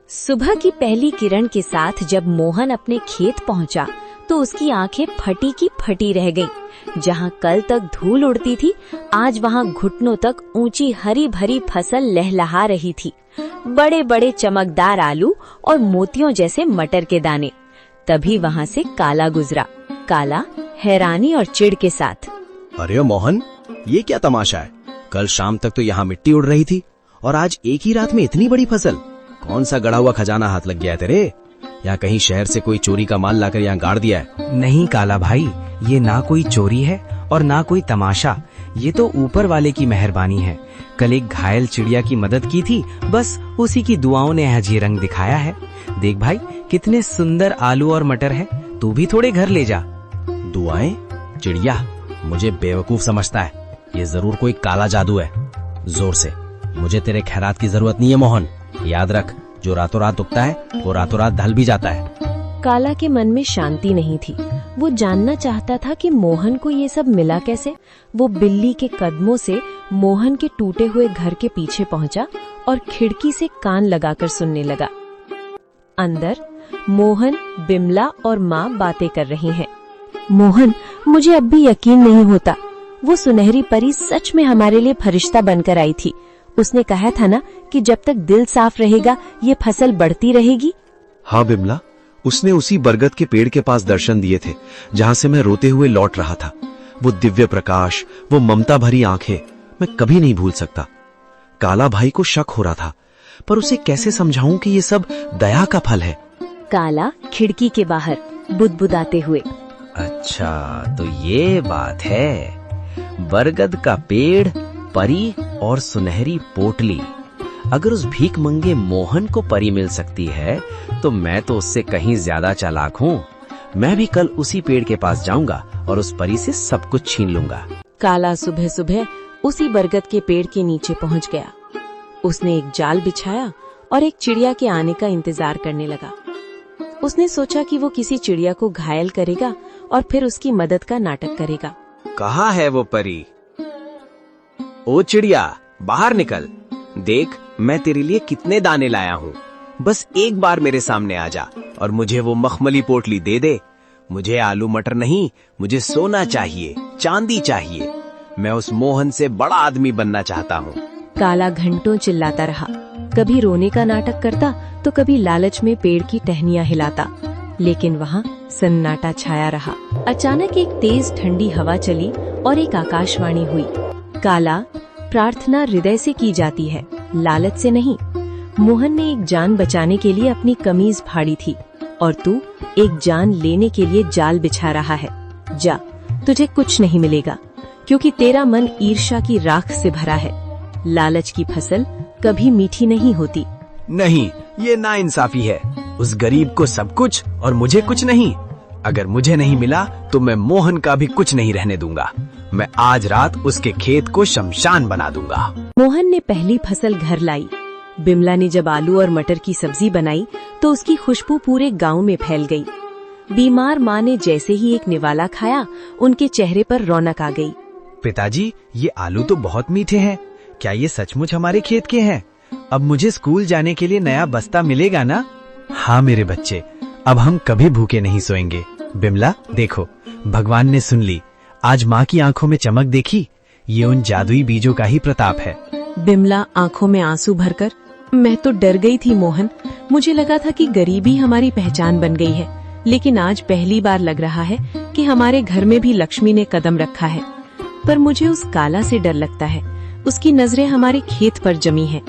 सुबह की पहली किरण के साथ जब मोहन अपने खेत पहुंचा तो उसकी आंखें फटी की फटी रह गईं। जहां कल तक धूल उड़ती थी, आज वहां घुटनों तक ऊंची हरी भरी फसल लहलहा रही थी। बड़े बड़े चमकदार आलू और मोतियों जैसे मटर के दाने। तभी वहां से काला गुजरा। काला हैरानी और चिढ़ के साथ, अरे मोहन, ये क्या तमाशा है? कल शाम तक तो यहाँ मिट्टी उड़ रही थी और आज एक ही रात में इतनी बड़ी फसल। कौन सा गड़ा हुआ खजाना हाथ लग गया है तेरे? या कहीं शहर से कोई चोरी का माल लाकर यहाँ गाड़ दिया है? नहीं काला भाई, ये ना कोई चोरी है और ना कोई तमाशा। ये तो ऊपर वाले की मेहरबानी है। कल एक घायल चिड़िया की मदद की थी, बस उसी की दुआओं ने आज ये रंग दिखाया है। देख भाई, कितने सुंदर आलू और मटर है। तू भी थोड़े घर ले जा। दुआएं? चिड़िया मुझे बेवकूफ समझता है। ये जरूर कोई काला जादू है। जोर से, मुझे तेरे खैरात की जरूरत नहीं है मोहन। याद रख, जो रातों रात उगता है वो रातों रात ढल भी जाता है। काला के मन में शांति नहीं थी। वो जानना चाहता था कि मोहन को ये सब मिला कैसे। वो बिल्ली के कदमों से मोहन के टूटे हुए घर के पीछे पहुंचा और खिड़की से कान लगाकर सुनने लगा। अंदर मोहन, बिमला और माँ बातें कर रही हैं। मोहन, मुझे अब भी यकीन नहीं होता। वो सुनहरी परी सच में हमारे लिए फरिश्ता बनकर आई थी। उसने कहा था ना कि जब तक दिल साफ रहेगा ये फसल बढ़ती रहेगी। हाँ बिमला, उसने उसी बरगद के पेड़ के पास दर्शन दिए थे जहाँ से मैं रोते हुए लौट रहा था। वो दिव्य प्रकाश, वो ममता भरी आंखें, मैं कभी नहीं भूल सकता। काला भाई को शक हो रहा था, पर उसे कैसे समझाऊं कि ये सब दया का फल है। काला खिड़की के बाहर बुदबुदाते हुए, अच्छा तो ये बात है। बरगद का पेड़, परी और सुनहरी पोटली। अगर उस भीख मंगे मोहन को परी मिल सकती है तो मैं तो उससे कहीं ज्यादा चालाक हूँ। मैं भी कल उसी पेड़ के पास जाऊंगा और उस परी से सब कुछ छीन लूंगा। काला सुबह सुबह उसी बरगद के पेड़ के नीचे पहुंच गया। उसने एक जाल बिछाया और एक चिड़िया के आने का इंतजार करने लगा। उसने सोचा कि वो किसी चिड़िया को घायल करेगा और फिर उसकी मदद का नाटक करेगा। कहाँ है वो परी? ओ चिड़िया, बाहर निकल। देख, मैं तेरे लिए कितने दाने लाया हूँ। बस एक बार मेरे सामने आ जा और मुझे वो मखमली पोटली दे दे। मुझे आलू मटर नहीं, मुझे सोना चाहिए, चांदी चाहिए। मैं उस मोहन से बड़ा आदमी बनना चाहता हूँ। काला घंटों चिल्लाता रहा। कभी रोने का नाटक करता तो कभी लालच में पेड़ की टहनियां हिलाता, लेकिन वहाँ सन्नाटा छाया रहा। अचानक एक तेज ठंडी हवा चली और एक आकाशवाणी हुई। काला, प्रार्थना हृदय से की जाती है, लालच से नहीं। मोहन ने एक जान बचाने के लिए अपनी कमीज फाड़ी थी और तू एक जान लेने के लिए जाल बिछा रहा है। जा, तुझे कुछ नहीं मिलेगा क्योंकि तेरा मन ईर्ष्या की राख से भरा है। लालच की फसल कभी मीठी नहीं होती। नहीं, ये नाइंसाफी है। उस गरीब को सब कुछ और मुझे कुछ नहीं। अगर मुझे नहीं मिला तो मैं मोहन का भी कुछ नहीं रहने दूंगा। मैं आज रात उसके खेत को शमशान बना दूंगा। मोहन ने पहली फसल घर लाई। बिमला ने जब आलू और मटर की सब्जी बनाई तो उसकी खुशबू पूरे गांव में फैल गई। बीमार माँ ने जैसे ही एक निवाला खाया, उनके चेहरे पर रौनक आ गई। पिताजी, ये आलू तो बहुत मीठे हैं। क्या ये सचमुच हमारे खेत के हैं? अब मुझे स्कूल जाने के लिए नया बस्ता मिलेगा ना? हाँ मेरे बच्चे, अब हम कभी भूखे नहीं सोएंगे। बिमला देखो, भगवान ने सुन ली। आज माँ की आंखों में चमक देखी? ये उन जादुई बीजों का ही प्रताप है। बिमला आंखों में आंसू भरकर, मैं तो डर गई थी मोहन। मुझे लगा था कि गरीबी हमारी पहचान बन गई है, लेकिन आज पहली बार लग रहा है कि हमारे घर में भी लक्ष्मी ने कदम रखा है। पर मुझे उस काला से डर लगता है। उसकी नजरें हमारे खेत पर जमी है।